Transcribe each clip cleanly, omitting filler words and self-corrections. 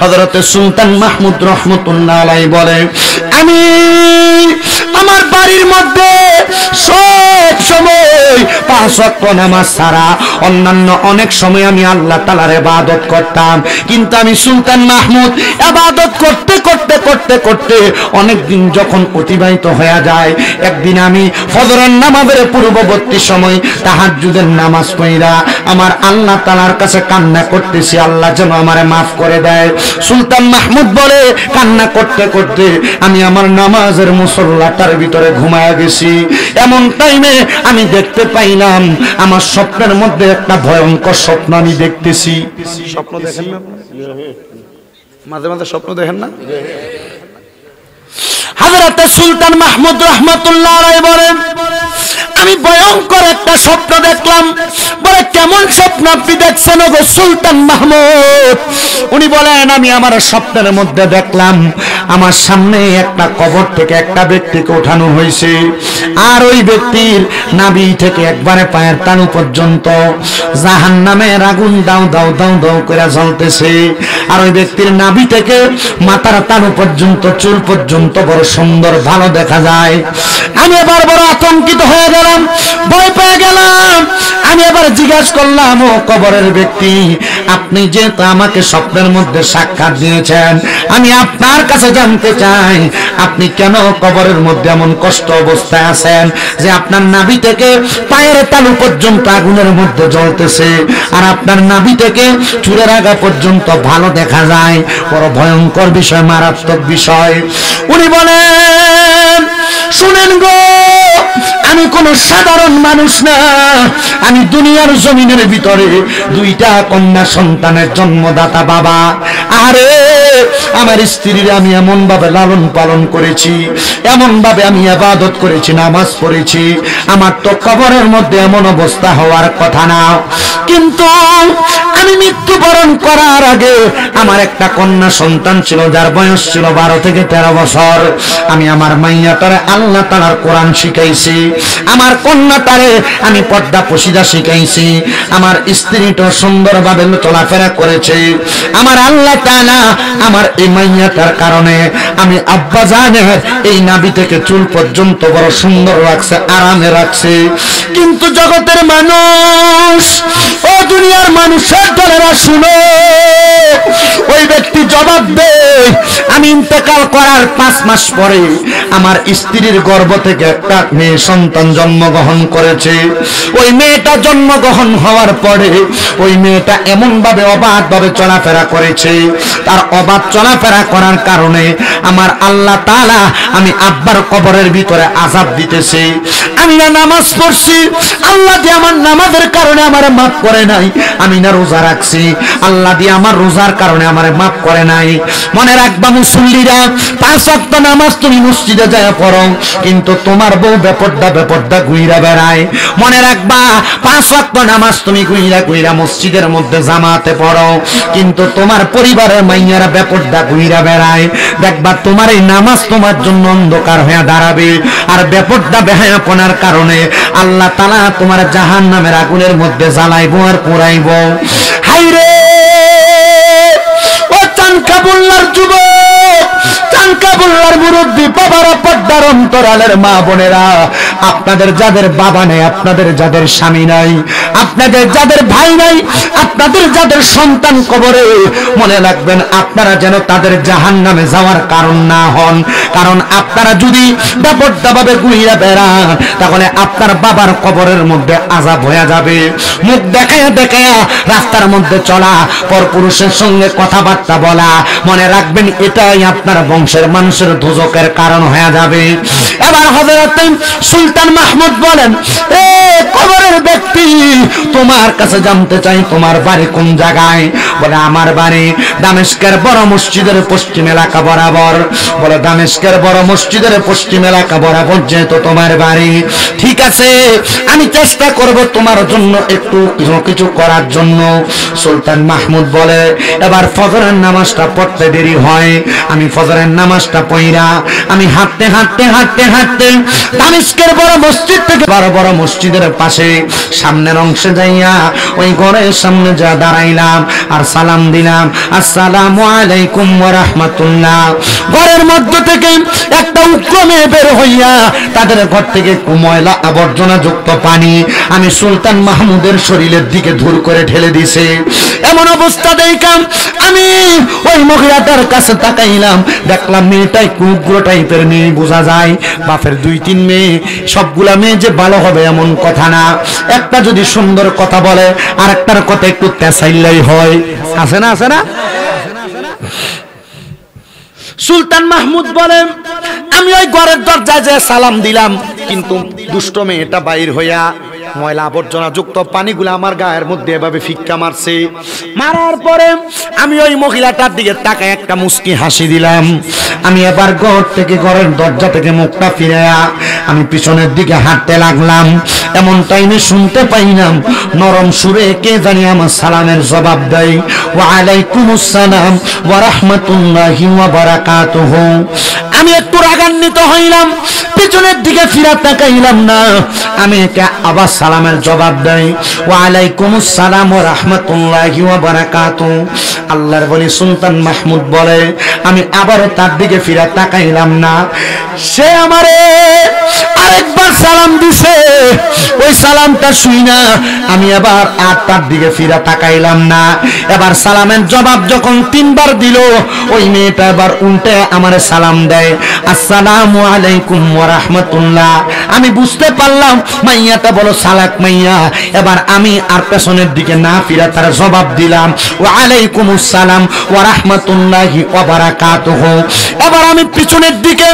হযরতে সুলতান মাহমুদ রহমতুল্লাহ আলাইহি বলে, আমি আমার বাড়ির মধ্যে সব সময় 5 ওয়াক্ত নামাজ ছাড়া অন্যান্য অনেক সময় আমি আল্লাহ তাআলার ইবাদত করতাম, কিন্তু আমি সুলতান মাহমুদ ইবাদত করতে করতে করতে করতে অনেক দিন যখন অতিবাহিত হয়ে যায়, একদিন আমি ফজরের নামাজের পূর্ববর্তী সময় তাহাজ্জুদের নামাজ পড়া আমার আল্লাহ তাআলার কাছে কান্না করতেছি, আল্লাহ যেন আমারে maaf করে দেয়। সুলতান মাহমুদ বলে, কান্না করতে করতে আমি আমার নামাজের মুসল্লাটার ভিতরে ঘুমায়া গেছি। এমন টাইমে আমি দেখতে পাইলাম আমার স্বপ্নের মধ্যে একটা ভয়ঙ্কর স্বপ্ন আমি দেখতেছি। স্বপ্ন দেখেন না? মাঝে মাঝে স্বপ্ন দেখেন না? হযরত সুলতান মাহমুদ রহমাতুল্লাহ আলাইহি বলেন, আমি ভয়ঙ্কর একটা স্বপ্ন দেখলাম। বলে, কেমন স্বপ্ন আপনি দেখছেন গো সুলতান মাহমুদ? উনি বলেন, আমি আমার স্বপ্নের মধ্যে দেখলাম আমার সামনে একটা কবর থেকে একটা ব্যক্তিকে ওঠানো হয়েছে, আর ওই ব্যক্তির নাভি থেকে একবারে পায়ের তালু পর্যন্ত জাহান্নামের আগুন দাও দাও দাও দাও করে জ্বলতেছে, আর ওই ব্যক্তির নাভি থেকে মাথার তালু পর্যন্ত চুল পর্যন্ত বড় সুন্দর ভালো দেখা যায়। আমি এবার বড় আতঙ্কিত হয়ে গেলাম, ভয় পেয়ে গেলাম। আমি এবার জিজ্ঞাসা করলাম, ও কবরের ব্যক্তি, আপনি যেহেতু আমাকে স্বপ্নের মধ্যে সাক্ষাৎ দিয়েছেন, আমি আপনার কাছে জানতে চাই আপনি কেন কবরের মধ্যে এমন কষ্ট অবস্থায় আছেন যে আপনার নাভি থেকে পায়ের তালু পর্যন্ত আগুনের মধ্যে জ্বলতেছে, আর আপনার নাভি থেকে চুলের আগা পর্যন্ত ভালো দেখা যায়। বড় ভয়ঙ্কর বিষয়, মারাত্মক বিষয়। উনি বলেন, শুনেন গো, আমি কোন সাধারণ মানুষ না, আমি দুনিয়ার জমিনের ভিতরে 2টা কন্যা সন্তানের জন্মদাতা বাবা। আরে আমার স্ত্রীর আমি এমন ভাবে লালন পালন করেছি, এমন ভাবে আমি ইবাদত করেছি, নামাজ পড়েছি, আমার তো কবরের মধ্যে এমন অবস্থা হওয়ার কথা না। কিন্তু আমি মৃত্যুবরণ করার আগে আমার একটা কন্যা সন্তান ছিল, যার বয়স ছিল 12 থেকে 13 বছর। আমি আমার মাইয়াটারে আল্লাহ তাআলার কোরআন শিখাইছি, আমার কন্যাটারে আমি পর্দা পশিদা শিখাইছি, আমার স্ত্রীটা সুন্দরভাবে চলাফেরা করেছে। আমার আল্লাহ তাআলা আমার এই মাইয়াটার কারণে আমি আব্বা জানের এই নাভি থেকে চুল পর্যন্ত বড় সুন্দর রাখছে, আরামে রাখছে। কিন্তু জগতের মানুষ, ও দুনিয়ার মানুষের দলেরা শুনো, ওই ব্যক্তি জবাব দেয়, আমি ইন্তেকাল করার 5 মাস পরে আমার স্ত্রীর গর্ভ থেকে একটা মেয়ে সন্তান জন্মগ্রহণ করেছে। ওই মেয়েটা জন্মগ্রহণ হওয়ার পরে ওই মেয়েটা এমন ভাবে অবাধ ভাবে চলাফেরা করেছে, তার অবাধ চলাফেরা করার কারণে আমার আল্লাহ তাআলা আমি আব্বার কবরের ভিতরে আযাব দিতেছে। আমি না নামাজ পড়ছি, আল্লাহ দিয়ে আমার নামাজের কারণে আমারে মাফ করে নাই। আমি না রোজা রাখছি, আল্লাহ দিয়ে আমার রোজার কারণে আমারে মাফ করে নাই। মনে রাখবা মুসল্লিরা, 5 ওয়াক্ত নামাজ তুমি মসজিদে যায় পড়ো, কিন্তু তোমার বউ বেপর্দা ঘুইরা বেড়ায়। মনে রাখবা, 5 ওয়াক্ত নামাজ তুমি ঘুইরা মসজিদের মধ্যে জামাতে পড়ো, কিন্তু তোমার পরিবারের মাইয়ারা বেপর্দা ঘুইরা বেড়ায়। দেখবা তোমার এই নামাজ তোমার জন্য অন্ধকার হয়ে দাঁড়াবে, আর বেপর্দা বেহায়াপনার কারণে আল্লাহ তাআলা তোমার জাহান্নামের আগুনের মধ্যে জ্বালাইবো আর পোড়াইবো। হায়রে ও চানকাবুল্লার যুবক, চানকাবুল্লার মুরব্বী বাবারা, পর্দার অন্তরালের মা বোনেরা, আপনাদের যাদের বাবা নেই, আপনাদের যাদের স্বামী নাই, আপনাদের যাদের ভাই নাই, আপনাদের যাদের সন্তান কবরে, মনে রাখবেন আপনারা যেন তাদের জাহান্নামে যাওয়ার কারণ না হন। কারণ আপনারা যদি বেপরদাভাবে ঘুরে বেড়ান, তাহলে আপনার বাবার কবরের মধ্যে আযাব হয়ে যাবে। মুখ দেখায়া দেখায়া রাস্তার মধ্যে চলা, পরপুরুষের সঙ্গে কথাবার্তা বলা, মনে রাখবেন এটাই আপনার বংশের মানুষের দোজকের কারণ হয়ে যাবে। এবার হযরত সুলতান মাহমুদ বলেন, এ কবরের ব্যক্তি, তোমার কাছে জানতে চাই তোমার বাড়ি কোন জায়গায়? বলে, আমার বাড়ি দামেস্কের বড় মসজিদের পশ্চিম এলাকা বরাবর। বলে, দামেস্কের বড় মসজিদের পশ্চিম এলাকা বরাবর যেহেতু তোমার বাড়ি, ঠিক আছে, আমি চেষ্টা করব তোমার জন্য একটু কিছু করার জন্য। সুলতান মাহমুদ বলে, এবার ফজরের নামাজটা পড়তে দেরি হয়, আমি ফজরের নামাজটা পড়া আমি হাঁটতে হাঁটতে হাঁটতে হাঁটতে দামেস্কের বড় মসজিদ থেকে বড় বড় মসজিদের পাশে সামনের অংশ অংশে যাইয়া ওই ঘরের সামনে যা দাঁড়াইলাম আর সালাম দিলাম, আসসালামু আলাইকুম ওয়া রাহমাতুল্লাহ। ঘরের মধ্য থেকে একটা উক্রমে বের হইয়া তাদের ঘর থেকে ময়লা আবর্জনা যুক্ত পানি আমি সুলতান মাহমুদের শরীরের দিকে ধুর করে ঠেলে দিছে। এমন অবস্থা দেখলাম আমি ওই মহিলাটার কাছে তাকাইলাম, দেখলাম মেয়েটাই উগ্র টাইপের মেয়ে, বোঝা যায় বাপের 2-3 মেয়ে, সবগুলা মেয়ে যে ভালো হবে এমন কথা না। একটা যদি সুন্দর কথা বলে আর একটার কথা একটু তেসাইলাই হয়, আছে না? আছে না? সুলতান মাহমুদ বলেন আমি ওই ঘরের দরজায় যে সালাম দিলাম, কিন্তু দুষ্ট মেয়েটা বাইর হইয়া ময়লা আবর্জনা যুক্ত পানিগুলো আমার গায়ের মধ্যে এভাবে ফিক্কা মারছে। মারার পরে আমি ওই মহিলাটার দিকে তাকায় একটা মুস্কি হাসি দিলাম। আমি এবার ঘর থেকে, ঘরের দরজা থেকে মুখটা ফিরাইয়া আমি পিছনের দিকে হাঁটতে লাগলাম। এমন টাইমে শুনতে পাইলাম নরম সুরে কে জানি আমার সালামের জবাব দেয়, ওয়া আলাইকুমুস সালাম ওয়া রাহমাতুল্লাহি ওয়া বারাকাতুহু। আমি একটু রাগান্বিত হইলাম, পিছনের দিকে ফিরা তাকাইলাম না। আমি একে আবার সালামের জবাব দেই, ওয়া আলাইকুমুস সালাম ওয়া রাহমাতুল্লাহি ওয়া বারাকাতুহু। আল্লাহর বলি সুলতান মাহমুদ বলে আমি আবারও তার দিকে ফিরা তাকাইলাম না। সে আমারে আরেকবার সালাম দিছে, ওই সালামটা শুই না আমি এবার আর তার দিকে ফিরা তাকাইলাম না। এবার সালামের জবাব যখন 3 বার দিল, ওই মেয়েটা এবার উল্টে আমারে সালাম দেয়, আসসালামু আলাইকুম ওয়া রাহমাতুল্লাহ। আমি বুঝতে পারলাম মাইয়াটা বলো সালাক মাইয়া। এবার আমি আর পেছনের দিকে না ফিরা তার জবাব দিলাম, ওয়া আলাইকুমুস সালাম ওয়া রাহমাতুল্লাহি ওয়া বারাকাতুহু। এবার আমি পিছনের দিকে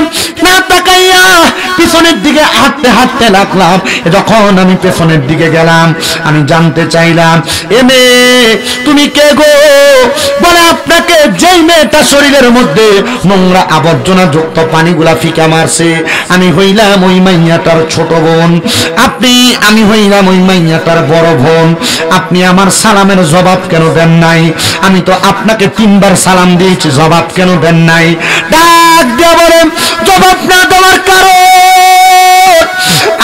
না তাকাইয়া পিছনের দিকে হাঁটতে হাঁটতে লাগলাম। যখন আমি পেছনের দিকে গেলাম আমি জানতে চাইলাম, এ মেয়ে তুমি কে গো? বলে আপনাকে যেই মেয়েটা শরীরের মধ্যে নোংরা আবর্জনা যুক্ত পানিগুলা ফিকা মারছে আমি হইলাম ওই মাইয়াটার ছোট বোন। আমি হইলাম ওই মাইয়াটার বড় বোন। আপনি আমার সালামের জবাব কেন দেন নাই? আমি তো আপনাকে 3 বার সালাম দিয়েছি, জবাব কেন দেন নাই? ডাক দিয়ে বলে জবাব না দেওয়ার কারণ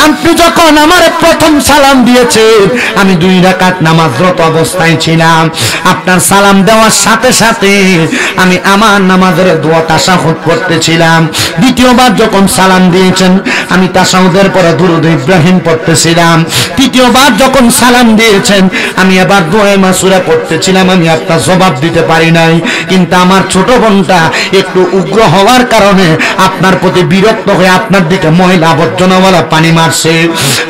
আপনি যখন আমার প্রথম সালাম দিয়েছেন আমি 2 রাকাত নামাজরত অবস্থায় ছিলাম। আপনার সালাম দেওয়ার সাথে সাথে আমি আমার নামাজের দোয়া তাশাহুদ পড়তেছিলাম। দ্বিতীয়বার যখন সালাম দিয়েছেন আমি তাশাহুদের পরে দুরূদ ইব্রাহিম পড়তেছিলাম। তৃতীয়বার যখন সালাম দিয়েছেন আমি আবার দোয়া মাসুরা পড়তেছিলাম। আমি আপনার জবাব দিতে পারি নাই, কিন্তু আমার ছোট বোনটা একটু উগ্র হওয়ার কারণে আপনার প্রতি বিরক্ত হয়ে আপনার দিকে ময়লা আবর্জনাওয়ালা পানি মারছে।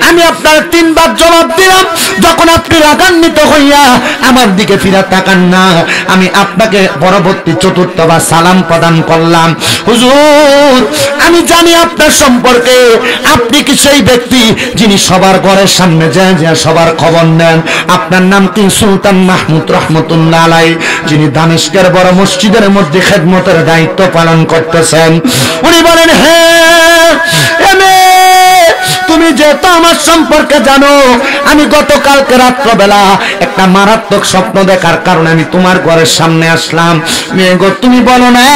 আমি আপনার 3 বার জবাব দিলাম, যখন আপনি রাগান্বিত হইয়া আমার দিকে ফিরা তাকান না আমি আপনাকে পরবর্তী 4বার সালাম প্রদান করলাম। হুজুর আমি জানি আপনার সম্পর্কে, আপনি কি সেই ব্যক্তি যিনি সবার ঘরের সামনে যায় সবার খবর নেন? আপনার নাম কি? সুলতান মাহমুদ রহমতুল্লাহ আলাইহি, যিনি দামেস্কের বড় মসজিদের মধ্যে খেদমতের দায়িত্ব পালন করতেছেন। উনি বলেন হ্যাঁ তুমি যেহেতু আমার সম্পর্কে জানো, আমি গতকালকে রাত্রবেলা একটা মারাত্মক স্বপ্ন দেখার কারণে আমি তোমার ঘরের সামনে আসলাম। মেয়ে গো তুমি বলো না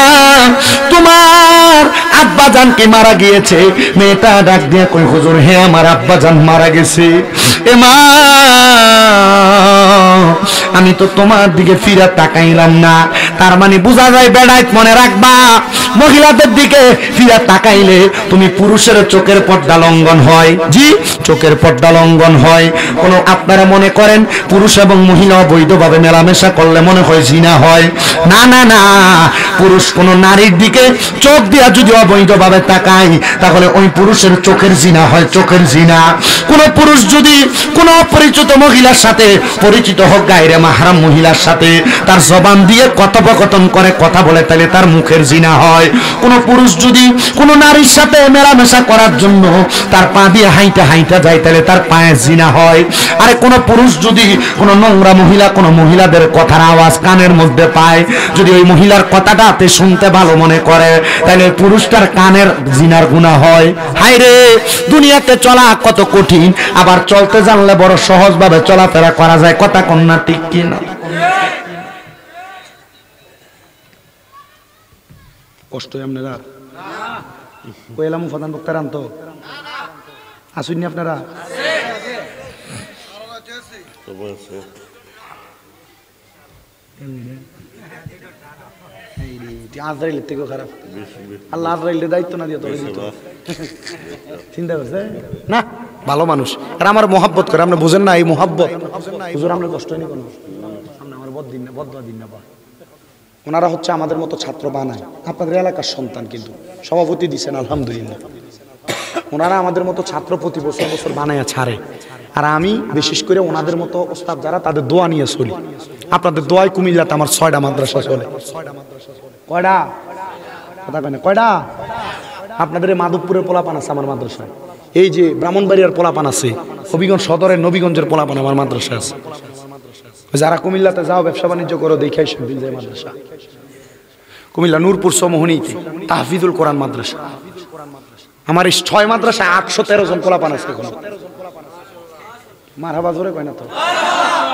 তোমার আব্বাজান কি মারা গিয়েছে? মেয়েটা ডাক দিয়ে কই হুজুর হ্যাঁ আমার আব্বাজান মারা গেছে। এ মা আমি তো তোমার দিকে ফিরে তাকাইলাম না। তার মানে বোঝা যায় বেড়াইত মনে রাখবা মহিলাদের দিকে ফিরে তাকাইলে তুমি পুরুষের চোখের পর্দা লঙ্ঘন হয়। জি চোখের পর্দা লঙ্ঘন হয়। কোন আপনারা মনে করেন পুরুষ এবং মহিলা অবৈধভাবে মেলামেশা করলে মনে হয় জিনা হয়? না না না, পুরুষ কোন নারীর দিকে চোখ দিয়া যদি অবৈধভাবে তাকায় তাহলে ওই পুরুষের চোখের জিনা হয়, চোখের জিনা। কোন পুরুষ যদি কোন অপরিচিত মহিলার সাথে পরিচিত হোক গায়রে মাহরাম মহিলার সাথে তার জবান দিয়ে কথোপকথন করে কথা বলে তাহলে তার মুখের জিনা হয়। কোন পুরুষ যদি কোন নারীর সাথে মেলামেশা করার জন্য তার পা দিয়ে হাইটা হাইটা যায় তাহলে তার পায়ের জিনা হয়। আরে কোন পুরুষ যদি কোন নোংরা মহিলা কোন মহিলাদের কথার আওয়াজ কানের মধ্যে পায়, যদি ওই মহিলার কথাটা হাতে শুনতে ভালো মনে করে তাহলে পুরুষটার কানের জিনার গুনাহ হয়। হায় রে দুনিয়াতে চলা কত কঠিন, আবার চলতে জানলে বড় সহজভাবে চলাফেরা করা যায়। কথা কন্যা ঠিক কিনা? কষ্ট আপনারা কইলাম প্রধান বক্তার আনতো আসুননি আপনারা আজরাইলের থেকেও খারাপ। আল্লাহ আজরাইলের দায়িত্ব না দিয়ে তোলে দিত। চিন্তা করছে না, ভালো মানুষ। আর আমার মোহাব্বত করে, আপনি বুঝেন না এই মোহাব্বত। হুজুর আপনার কষ্ট হয়নি কোনো, আপনি আমার বদদোয়া দিন না। ওনারা হচ্ছে আমাদের মতো ছাত্র বানায়, আপনাদের এলাকার সন্তান, কিন্তু সভাপতি দিচ্ছেন আলহামদুলিল্লাহ। ওনারা আমাদের মতো ছাত্র প্রতি বছর বছর বানায় ছাড়ে। আর আমি বিশেষ করে ওনাদের মতো ওস্তাদ যারা, তাদের দোয়া নিয়ে চলি। আপনাদের দোয়ায় কুমিল্লাতে আমার 6টা মাদ্রাসা চলে। কয়টা কথা কয় না, কয়টা? আপনাদের মাধবপুরের পোলাপান আছে আমার মাদ্রাসায়, এই যে ব্রাহ্মণবাড়িয়ার পোলাপান আছে, হবিগঞ্জ সদরের নবীগঞ্জের পোলাপান আমার মাদ্রাসা আছে। যারা কুমিল্লাতে যাও ব্যবসা বাণিজ্য করো দেখাই শুনবেন যে মাদ্রাসা কুমিল্লা নূরপুর সমোহনীতে তাহফিজুল কোরআন মাদ্রাসা। আমার এই 6 মাদ্রাসায় 813 জন পোলাপান আছে। এখন মারহাবা জোরে কয় না তো,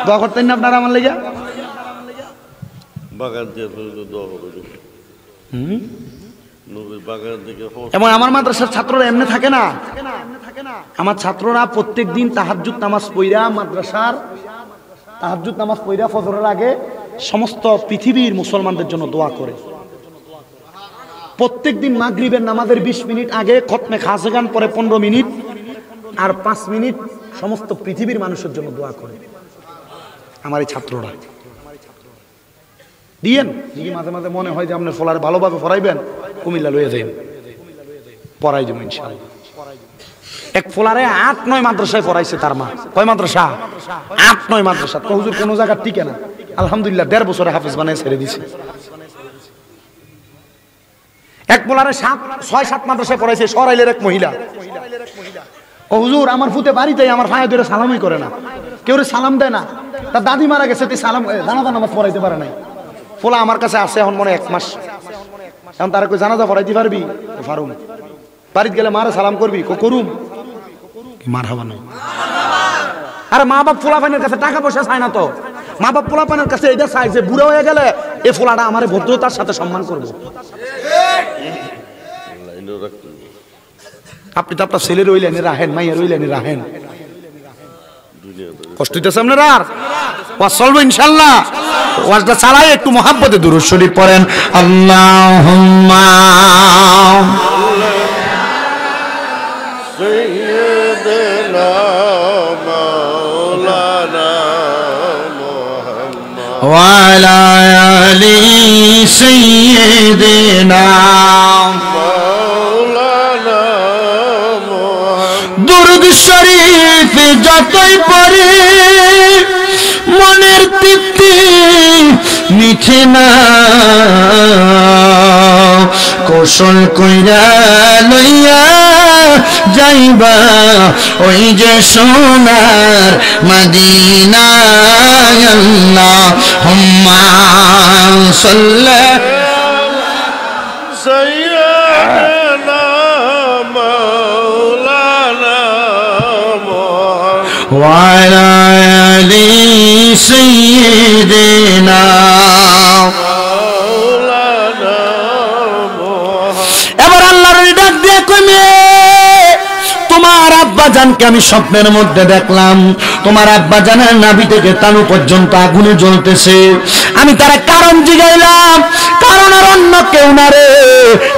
দোয়া করতেন না আপনারা আমার লেগে? এবং আমার মাদ্রাসার ছাত্ররা এমনি থাকে না, আমার ছাত্ররা প্রত্যেক দিন তাহাজ্জুদ নামাজ পড়া, মাদ্রাসার তাহাজ্জুদ নামাজ পড়া ফজরের আগে সমস্ত পৃথিবীর মুসলমানদের জন্য দোয়া করে। প্রত্যেক দিন মাগরিবের নামাজের 20 মিনিট আগে খতমে খাসগান পরে 15 মিনিট আর 5 মিনিট সমস্ত পৃথিবীর মানুষের জন্য দোয়া করে আমার এই ছাত্ররা। দিয়েন যদি মাঝে মাঝে মনে হয় যে আপনার ফলার ভালোভাবে পড়াইবেন, কুমিল্লা লইয়া যাইন, পড়াই দেবো ইনশাআল্লাহ। এক ফোলারে 8-9 মাদ্রাসায় পড়াইছে তার মা। কয় মাদ্রাসা? 8-9 মাদ্রাসা। তো হুজুর কোন জায়গা টিকে না, আলহামদুলিল্লাহ 1.5 বছরে হাফেজ বানায় ছেড়ে দিছে। এক ফোলারে 6-7 মাদ্রাসায় পড়াইছে সরাইলের এক মহিলা। ও হুজুর আমার ফুতে বাড়িতে আমার ভাই ধরে সালামই করে না, কেউ সালাম দেয় না, তার দাদি মারা গেছে, তুই সালাম জানাজা নামাজ পড়াইতে পারে নাই। ফোলা আমার কাছে আছে এখন মনে 1 মাস। এখন তারা কই জানাজা পড়াইতে পারবি? পারুম। বাড়িতে গেলে মারে সালাম করবি? করুম। মারহাবা নয়। আরে মা বাপ ফোলাপানের কাছে টাকা পয়সা চায় না তো, মা বাপ ফোলাপানের কাছে এটা চাই যে বুড়ো হয়ে গেলে এই ফোলাটা আমার ভদ্রতার সাথে সম্মান করবো। আপনি তো আপনার ছেলে রইলেন রাহেন, মাইয়া রইলেন রাহেন, কষ্ট হইতেছে আপনার। আর ওয়াজ চলবো ইনশাআল্লাহ। ওয়াজটা চালাই একটু মহাব্বতে দুরূদ শরীফ পড়েন। আল্লাহুম্মা সাইয়্যিদিনা মাওলানা মুহাম্মদ ওয়া আলা আলি সাইয়্যিদিনা মাওলানা মুহাম্মদ। দুরূদ শরীফ যতই পড়ি মনের তৃপ্তি মিঠে না, কৌশল কইরা লইয়া যাইবা ওই যে সোনার মদিনা। আল্লাহুম্মা সাল্লি সাইয়্যিদিনা মাওলানা মুহাম্মদ ওয়া আলা আলি সাইয়্যিদিনা মাওলানা মুহাম্মদ। এবার আল্লাহর ডাক দিয়ে কইমে, তোমার আব্বা জানকে আমি স্বপ্নের মধ্যে দেখলাম, তোমার আব্বা জানের নাভি থেকে তালু পর্যন্ত আগুনে জ্বলতেছে। আমি তারা কারণ জিগাইলাম, কারণ আর অন্য কেউ না রে,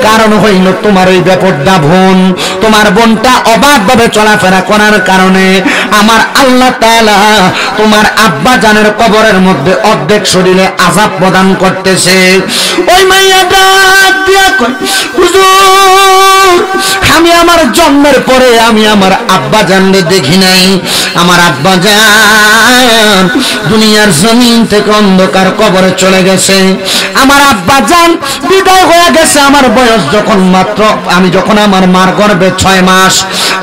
কারণ হইল তোমার ওই বেপরদা বোন। তোমার বোনটা অবাধভাবে চলাফেরা করার কারণে আমার আল্লাহ তাআলা তোমার আব্বা জানের কবরের মধ্যে অর্ধেক শরীরে আযাব প্রদান করতেছে। ওই মাইয়া ডাক দিয়া কই, হুজুর আমি আমার জন্মের পরে আমি আমার আব্বা জানরে দেখি নাই। আমার আব্বা জান দুনিয়ার জমিন থেকে অন্ধকার কবরে চলে গেছে। আমার আব্বা জান বিদায় হয়ে গেছে আমার বয়স যখন মাত্র, আমি যখন আমার মার গর্ভে 6 মাস।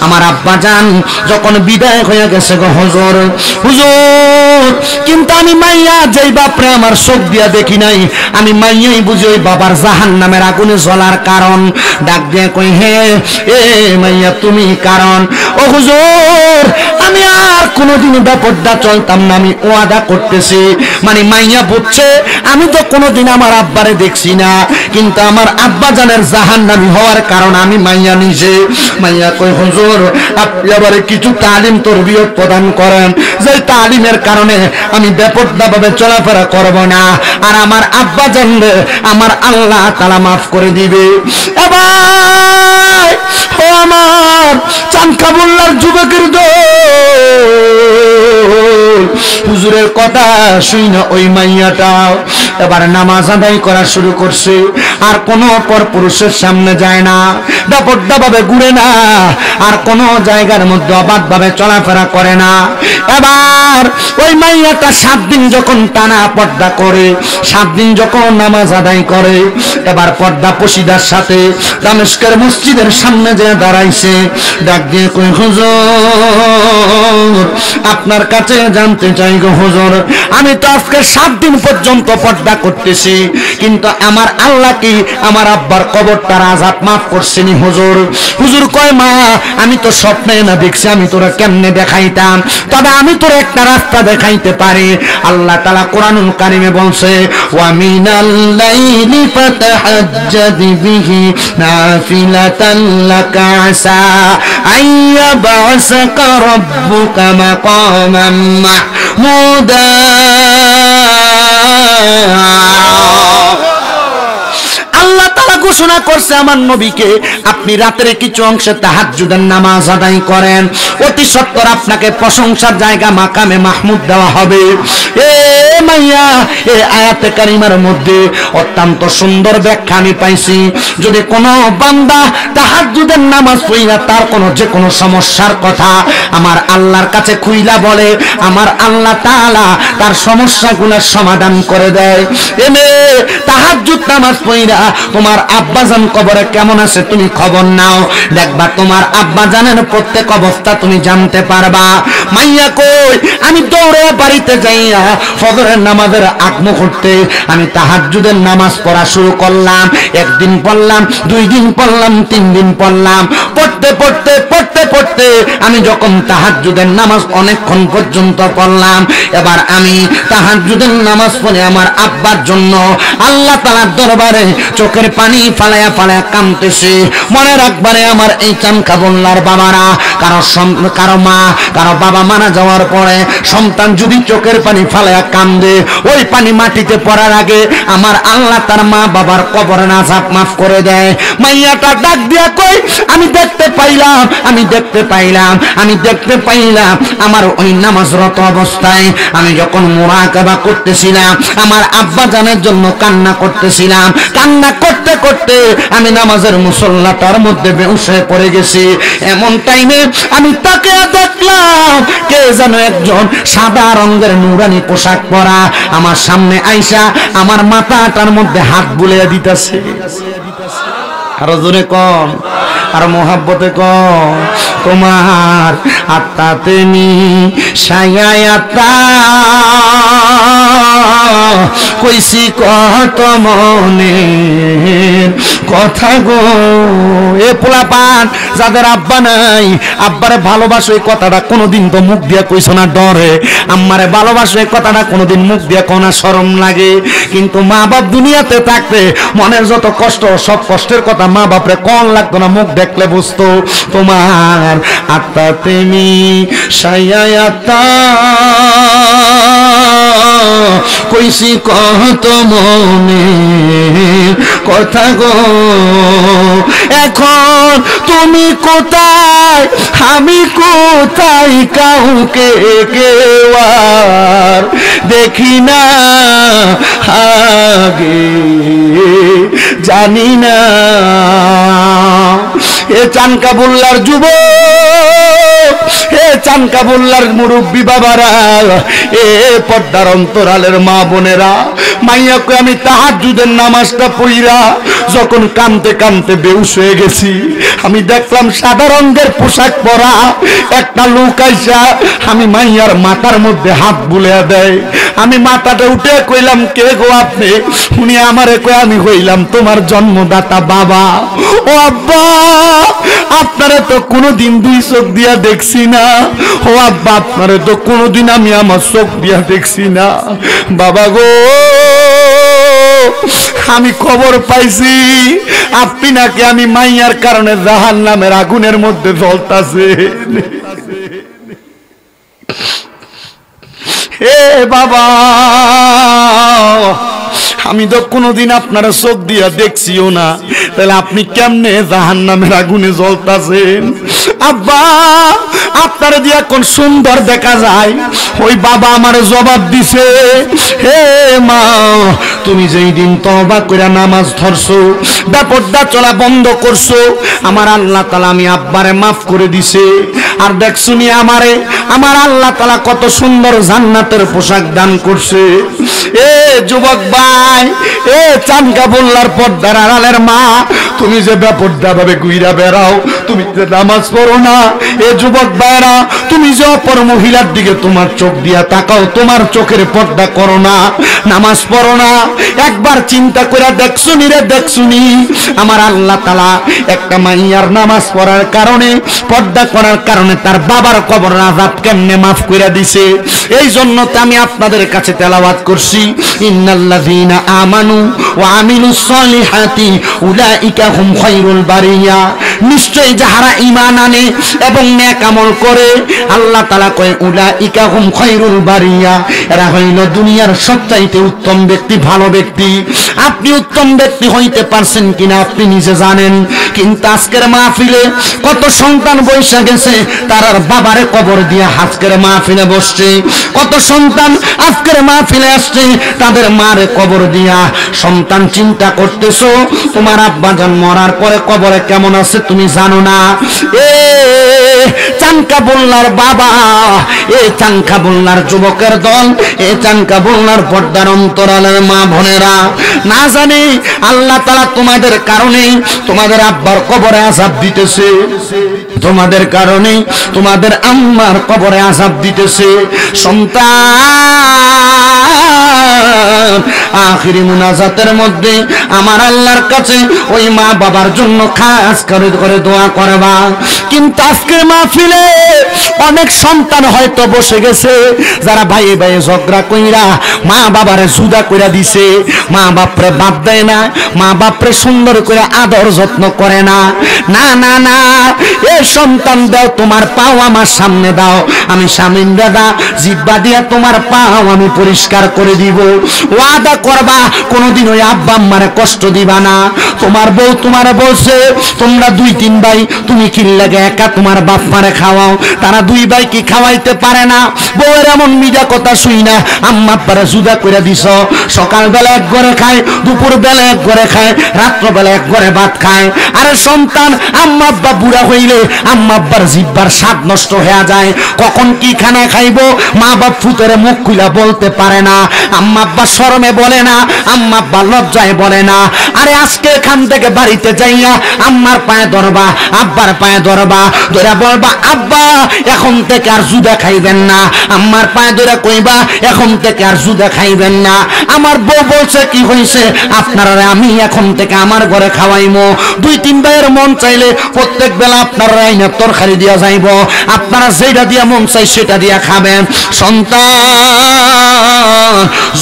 আমার আব্বা জান যখন বিদায় হয়ে গেছে গো হুজুর, হুজুর কিন্তু আমি মাইয়া যেই বাপরে আমার চোখ দিয়া দেখি নাই, আমি মাইয়াই বুঝি ওই বাবার জাহান্নামের আগুনে জ্বলার কারণ। ডাক দিয়ে কই হে এ মাইয়া তুমি কারণ ও হুজুর আমি আর কোনোদিন বেপরদা চলতাম না আমি ওয়াদা করতেছি মানে মাইয়া বুঝছে আমি তো কোনোদিন আমার আব্বারে দেখছি না কিন্তু আমার আব্বা জানের জাহান্নামী হওয়ার কারণ আমি মাইয়া নিজে মাইয়া কই হুজুর আপনি আবার কিছু তালিম তরবিয়ত প্রদান করেন যে তালিমের কারণে আমি বেপরদা ভাবে চলাফেরা করব না আর আমার আব্বা জানলে আমার আল্লাহ তাআলা মাফ করে দিবে এবার ও আমার চানকাবুল্লার যুবকের দল হুজুরের কথা শুই না ওই মাইয়াটা এবার নামাজ আদায় করা শুরু করছে আর কোনো পরপুরুষের সামনে যায় না বেপরদা ভাবে ঘুরে না আর কোনো জায়গার মধ্যে অবাধ ভাবে চলাফেরা করে না এবার ওই মাইয়াটা 7 দিন যখন টানা পর্দা করে 7 দিন যখন নামাজ আদায় করে এবার পর্দা পশিদার সাথে দামেস্কের মসজিদের সামনে যে দাঁড়াইছে ডাক দিয়ে কই হুজুর আপনার কাছে জানতে চাই গো হুজুর আমি তো আজকে 7 দিন পর্যন্ত পর্দা করতেছি কিন্তু আমার আল্লাহ কি আমার আব্বার কবরটার আযাব মাফ করছেনি হুজুর হুজুর কয় মা আমি তো স্বপ্নে না দেখছি আমি তোরা কেমনে দেখাইতাম তবে আমি তোর একটা রাস্তা দেখাইতে পারি আল্লাহ তাআলা কোরআনুল কারীমে বলছে ওয়া মিনাল লাইলি ফাতাহাজ্জাদ বিহি নাফিলাতান লাকা আসা আইয়াবআসাকা রাব্বুকা মাকামান মাহমুদা আল্লাহ তাআলা ঘোষণা করছে আমার নবীকে আপনি রাতের কিছু অংশে তাহাজ্জুদের নামাজ আদায় করেন অতি সত্বর আপনাকে প্রশংসার জায়গা মাকামে মাহমুদ দেওয়া হবে এ মাইয়া এই আয়াতে কারিমার মধ্যে অত্যন্ত সুন্দর ব্যাখ্যা আমি পাইছি যদি কোনো বান্দা তাহাজ্জুদের নামাজ পড়িনা তার কোনো যে কোনো সমস্যার কথা আমার আল্লাহর কাছে খুইলা বলে আমার আল্লাহ তাআলা তার সমস্যাগুলোর সমাধান করে দেয় এমে তাহাজ্জুদ নামাজ পড়িনা তোমার আব্বাজান কবরে কেমন আছে তুমি খবর নাও দেখবা তোমার আব্বাজানের প্রত্যেক অবস্থা তুমি জানতে পারবা মাইয়া কই আমি দৌড়ে বাড়িতে যাইয়া ফজরের নামাজের আগ মুহূর্তে আমি তাহাজ্জুদের নামাজ পড়া শুরু করলাম একদিন পড়লাম 2 দিন পড়লাম 3 দিন পড়লাম পড়তে পড়তে পড়তে পড়তে আমি যখন তাহাজ্জুদের নামাজ অনেকক্ষণ পর্যন্ত পড়লাম এবার আমি তাহাজ্জুদের নামাজ পড়ে আমার আব্বার জন্য আল্লাহ তাআলার দরবারে চোখের পানি ফালায়া ফালায়া কাঁদতেছি মনে রাখবারে আমার এই চানকাবুল্লার বাবারা কারো মা কারো বাবা মারা যাওয়ার পরে সন্তান যদি চোখের পানি ফালায়া কান্দে ওই পানি মাটিতে পড়ার আগে আমার আল্লাহ তার মা বাবার কবরের আযাব মাফ করে দেয় মাইয়াটা ডাক দিয়া কই আমি দেখতে পাইলাম আমার ওই নামাজরত অবস্থায় আমি যখন মুরাকাবা করতেছিলাম আমার আব্বা জানের জন্য কান্না করতেছিলাম কান্না করতে করতে আমি নামাজের মুসল্লাটার মধ্যে বেহুশ হয়ে পড়ে গেছি এমন টাইমে আমি তাকে দেখলাম কে যেন একজন সাদা রঙের নুরানি পোশাক পরা আমার সামনে আইসা আমার মাথাটার মধ্যে হাত বুলিয়ে দিতেছে আরো জোরে কম আর মোহাব্বতে কম তোমার আত্মা তুমি সায়াতা কইছি কত মনের কথা গো এ পোলাপান যাদের আব্বা নাই আব্বারে ভালোবাসো এই কথাটা কোনোদিন তো মুখ দিয়া কইছো না ডরে আম্মারে ভালোবাসো এই কথাটা কোনোদিন মুখ দিয়া কোনা শরম লাগে কিন্তু মা বাপ দুনিয়াতে থাকতে মনের যত কষ্ট সব কষ্টের কথা মা বাপরে কোন লাগতো না মুখ দেখলে বুঝতো তোমার আত্মা তুমি সায়াতা কইছি কত মনে কথা গো এখন তুমি কোথায় আমি কোথায় কাউকে কেউ আর দেখি না আগে জানি না এ চানকাবুল্লার যুবক এ চানকা বললার মুরব্বী বাবারা, এ পর্দার অন্তরালের মা বোনেরা, মাইয়াকে আমি তাহাজ্জুদের নামাজটা পড়িরা যখন কাঁদতে কাঁদতে বেহুশ হয়ে গেছি, আমি দেখলাম সাদা রঙের পোশাক পরা একটা লোক আইসা আমি মাইয়ার মাথার মধ্যে হাত বুলিয়ে দেয়। আমি মাথাটা উঠে কইলাম, কে গো আপনি? উনি আমারে কয়, আমি হইলাম তোমার জন্মদাতা বাবা। ও আব্বা, আপনারে তো কোনোদিন দুই চোখ দিয়া দেখছি না। ও আব্বা, আপনারে তো কোনোদিন আমি আমার চোখ দিয়া দেখছি না। বাবা গো, আমি খবর পাইছি আপনি নাকি আমি মাইয়ার কারণে জাহান্নামের আগুনের মধ্যে জ্বলতাছে। এ বাবা, আমি তো কোনোদিন আপনারা চোখ দিয়া দেখছিও না, তাহলে আপনি কেমনে জাহান্নামের আগুনে জ্বলতাছেন? আব্বা, আপনারা দিয়া কোন সুন্দর দেখা যায়। ওই বাবা আমারে জবাব দিছে, হে মা, তুমি যেই দিন তওবা করে নামাজ ধরছো, বেপরদা চলা বন্ধ করছো, আমার আল্লাহ তাআলা আমি আব্বারে মাফ করে দিছে। আর দেখছুনি আমারে আমার আল্লাহ তাআলা কত সুন্দর জান্নাতের পোশাক দান করছে। এ যুবক ভাই, এ চানকা বললার পর্দার আড়ালের মা, তুমি যে বেপরদা ভাবে ঘুইরা বেড়াও, তুমি যে নামাজ পড়ো না, এ যুবক ভাইরা, তুমি যে অপর মহিলার দিকে তোমার চোখ দিয়া তাকাও, তোমার চোখের পর্দা করো না, নামাজ পড়ো না, একবার চিন্তা করে দেখছুনি রে দেখছুনি আমার আল্লাহ তাআলা একটা মাইয়ার নামাজ পড়ার কারণে, পর্দা করার কারণে তার বাবার কবরের আযাব কেমনে মাফ করে দিছে। এই জন্য তো আমি আপনাদের কাছে তেলাওয়াত করছি, ইন্নাল্লাযীনা আমানু ওয়া আমিলুস সলিহাতি উলাইকা হুম খায়রুল বারিয়া। নিশ্চয়ই যাহারা ঈমান আনে এবং নেক আমল করে, আল্লাহ তাআলা কয় উলাইকা হুম খায়রুল বারিয়া, এরা হইল দুনিয়ার সবচাইতে উত্তম ব্যক্তি, ভালো ব্যক্তি। আপনি উত্তম ব্যক্তি হইতে পারছেন কিনা আপনি নিজে জানেন, কিন্তু আজকের মাহফিলে কত সন্তান বৈশা গেছে তার বাবারে কবর দিয়া আজকের মাহফিলে বসছে, কত সন্তান আজকের মাহফিলে আসছে তাদের মারে কবর দিয়া। সন্তান চিন্তা করতেছো তোমার আব্বা জান মরার পরে কবরে কেমন আছে তুমি জানো না। এ চানকা বললার বাবা, এ চানকা বললার যুবকের দল, এ চানকা বললার পর্দার অন্তরালের মা বোনেরা, না জানি আল্লাহ তাআলা তোমাদের কারণে তোমাদের আব্বার কবরে আযাব দিতেছে, তোমাদের কারণে তোমাদের আম্মার কবরে আযাব দিতেছে। সন্তান আখিরি মুনাজাতের মধ্যে আমার আল্লাহর কাছে ওই মা বাবার জন্য খাস করে দোয়া করবা। কিন্তু আজকের মাহফিলে অনেক সন্তান হয়তো বসে গেছে যারা ভাই ভাই ঝগড়া কইরা মা বাবারে জুদা কইরা দিছে, মা বাপরে বাদ দেয় না, মা বাপরে সুন্দর করে আদর যত্ন করে না। না না না, এ সন্তান দাও, তোমার পাও আমার সামনে দাও, আমি স্বামীন দাদা জিব্বা দিয়া তোমার পাও আমি পরিষ্কার করে দিব। ওয়াদা করবা কোনোদিন ওই আব্বা আম্মারে কষ্ট দিবা না। তোমার বউ তোমারে বলছে তোমরা দুই তিন ভাই, তুমি কি লাগে একা তোমার বাপ মারে খাওয়াও, তারা দুই ভাই কি খাওয়াইতে পারে না? বউয়ের এমন মিডা কথা শুই না আম্মা আব্বারে জুদা করে দিছ। সকালবেলা এক ঘরে খায়, দুপুর বেলা এক ঘরে খায়, রাত্রবেলা এক ঘরে ভাত খায়। আরে সন্তান, আম্মা আব্বা বুড়া হইলে আম্মা আব্বার জিব্বার স্বাদ নষ্ট হয়ে যায়, কখন কি খানা খাইবো মা বাপ ফুতের মুখ খুলা বলতে পারে না, আম্মা আব্বা শরমে বলে না, আম্মা আব্বা লজ্জায় বলে না। আরে আজকে এখান থেকে বাড়িতে যাইয়া আম্মার পায়ে ধরবা, আব্বার পায়ে ধরবা, ধরে বলবা আব্বা এখন থেকে আর জুদা খাইবেন না, আম্মার পায়ে ধরে কইবা এখন থেকে আর জুদা খাইবেন না। আমার বউ বলছে কি হইছে, আপনারা আমি এখন থেকে আমার ঘরে খাওয়াইমো। দুই তিন ভাইয়ের মন চাইলে প্রত্যেক বেলা আপনারা আইনা তরকারি দিয়া যাইব, আপনারা যেটা দিয়া মন চাই সেটা দিয়া খাবেন। সন্তান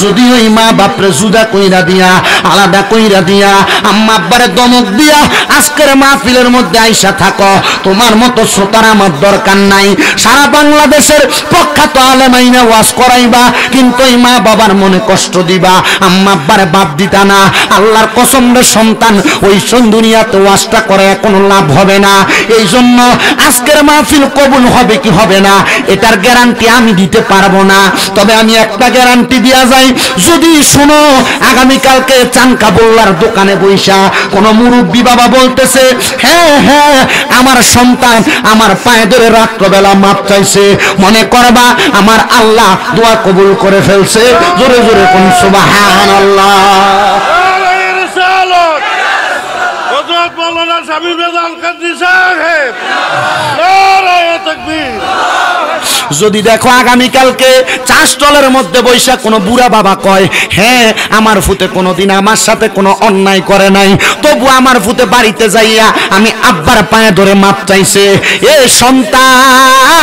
যদি ওই মা বাপরে জুদা কইরা দিয়া, আলাদা কইরা দিয়া, আম্মা আব্বারে দমক দিয়া আজকের মাহফিলের মধ্যে আইসা থাকো, তোমার মতো শ্রোতার আমার দরকার নাই। সারা বাংলাদেশের প্রখ্যাত আলেম আইনা ওয়াজ করাইবা, কিন্তু এই মা বাবার মনে কষ্ট দিবা, আম্মা আব্বারে বাদ দিতা না। আল্লাহর কসম রে সন্তান, ওই দুনিয়াতে ওয়াজটা করে কোনো লাভ হবে না। এই জন্য আজকের মাহফিল কবুল হবে কি হবে না এটার গ্যারান্টি আমি দিতে পারবো না, তবে আমি একটা গ্যারান্টি দিয়া যাই, যদি শুনো আগামীকালকে চানকা বললার দোকানে বইসা কোন মুরব্বী বাবা বলতেছে হ্যাঁ হ্যাঁ আমার সন্তান আমার পায়ে ধরে রাত্রবেলা মাপ চাইছে, মনে করবা আমার আল্লাহ দোয়া কবুল করে ফেলছে। জোরে জোরে কোন সুবহানাল্লাহ। যদি দেখো আগামীকালকে চা স্টলের মধ্যে বৈশা কোনো বুড়া বাবা কয় হ্যাঁ আমার ফুতে কোনোদিন আমার সাথে কোনো অন্যায় করে নাই, তবু আমার ফুতে বাড়িতে যাইয়া আমি আব্বার পায়ে ধরে মাপ চাইছে, এ সন্তান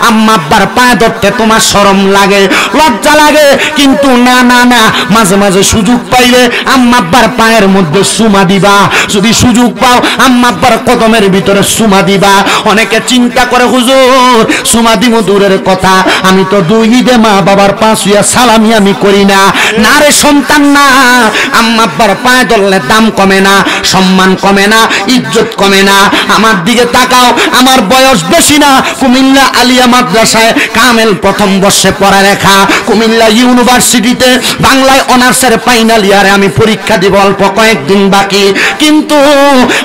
আম্মা আব্বার পায়ে ধরতে তোমার শরম লাগে, লজ্জা লাগে, কিন্তু না না না মাঝে মাঝে সুযোগ পাইলে আম্মা আব্বার পায়ের মধ্যে চুমা দিবা, যদি সুযোগ পাও আম্মা আব্বার কদমের ভিতরে চুমা দিবা। অনেকে চিন্তা করে হুজুর চুমা দিব দূরের কথা, আমি তো দুই ঈদে মা বাবার পাঁচ হইয়া সালামি আমি করি না। না রে সন্তান না, আম্মা আব্বার পায়ে ধরলে দাম কমে না, সম্মান কমে না, ইজ্জত কমে না। আমার দিকে তাকাও, আমার বয়স বেশি না, কুমিল্লা আলিয়া মাদ্রাসায় কামেল প্রথম বর্ষে পড়ালেখা, কুমিল্লা ইউনিভার্সিটিতে বাংলায় অনার্সের ফাইনাল ইয়ারে আমি পরীক্ষা দিব, অল্প কয়েকদিন বাকি, কিন্তু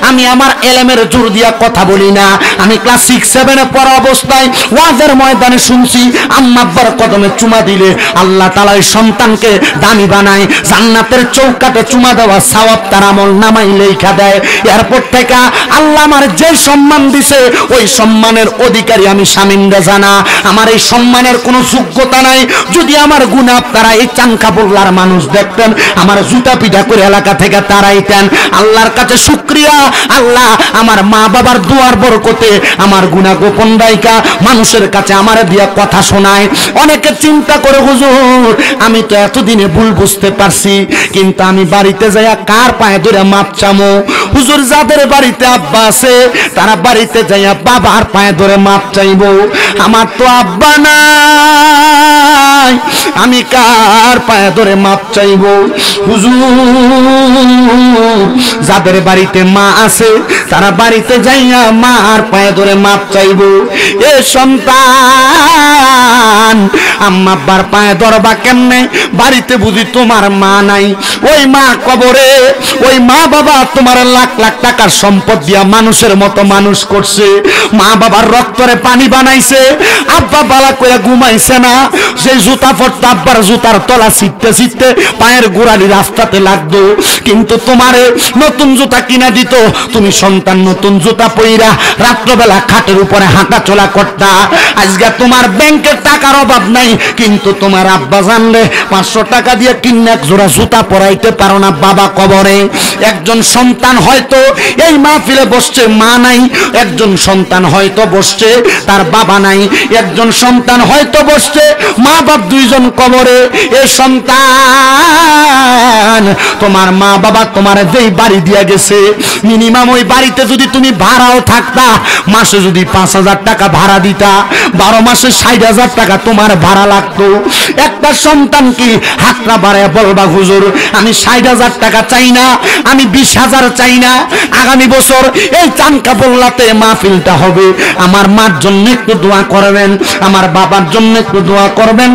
আমি আমার এলেমের জোর দিয়া কথা বলি না। আমি ক্লাস 6-7 পড়া অবস্থায় ওয়াজের ময়দানে শুনছি আম্মা আব্বার কদমে চুমা দিলে আল্লাহ তাআলা ওই সন্তানকে দামি বানায়, জান্নাতের চৌকাঠে চুমা দেওয়া সওয়াব তার আমল নামায় লেখা দেয়। এরপর থেকে আল্লাহ আমার যে সম্মান দিছে ওই সম্মানের অধিকারী আমি শামিনরা জানা, আমার এই সম্মানের কোনো যোগ্যতা নাই। যদি আমার গুনাহ আপনারা এই চানকাবুল্লার মানুষ দেখতেন, আমার জুতা পিটা করে এলাকা থেকে তাড়াইতেন। আল্লাহর কাছে শুকরিয়া, আল্লাহ আমার মা বাবার দোয়ার বরকতে আমার গুনাহ গোপন রাইখা মানুষের কাছে আমার দিয়া কথা শোনায়। অনেকে চিন্তা করে হুজুর আমি তো এতদিনে ভুল বুঝতে পারছি, কিন্তু আমি বাড়িতে যাইয়া কার পায়ে ধরে মাপ চামো? হুজুর যাদের বাড়িতে আব্বা আছে তারা বাড়িতে যাইয়া বাবার পায়ে ধরে মাপ চাইবো। আমার তো আব্বা নাই, আমি কার পায়ে ধরে মাপ চাইবো? হুজুর যাদের বাড়িতে মা আছে তারা বাড়িতে যাইয়া মার পায়ে ধরে মাপ চাইবো। এ সন্তান আম্মা আব্বার পায়ে ধরবা কেমনে? বাড়িতে বুঝি তোমার মা নাই, ওই মা কবরে, ওই মা বাবা তোমার লাখ লাখ টাকার সম্পদ দিয়া মানুষের মতো মানুষ করছে, মা বাবার রক্তরে পানি বানাইছে, আব্বা বালা করে ঘুমাইছে না, সেই জুতা পরতে আব্বার জুতার তলা ছিটতে ছিটতে পায়ের গোড়ালি রাস্তাতে লাগতো, কিন্তু তোমারে নতুন জুতা কিনা দিত, তুমি সন্তান নতুন জুতা পইরা রাত্রবেলা খাটের উপরে হাঁটা চলা করতা। আজকে তোমার ব্যাংকের টাকার অভাব নাই, কিন্তু তোমার আব্বা জানলে 500 টাকা দিয়ে কিনে এক জোড়া জুতা পরাইতে পারো না বাবা কবরে। একজন সন্তান হয়তো এই মাহফিলে বসছে, মা নাই, একজন সন্তান হয়তো বসছে তার বাবা নাই, একজন সন্তান হয়তো বসছে মা বাপ দুইজন কবরে। এ সন্তান তোমার মা বাবা তোমার যেই বাড়ি দিয়া গেছে, মিনিমাম ওই বাড়িতে যদি তুমি ভাড়াও থাকতা, মাসে যদি 5,000 টাকা ভাড়া দিতা, 12 মাসে 60,000 টাকা তোমার ভাড়া লাগতো। একটা সন্তান কি হাতটা বাড়ায় বলবা হুজুর আমি 60,000 টাকা চাই না, আমি 20,000 চাই না, আগামী বছর এই চানকাবুল্লাতে মাহফিলটা হবে, আমার মার জন্য একটু দোয়া করবেন, আমার বাবার জন্য একটু দোয়া করবেন।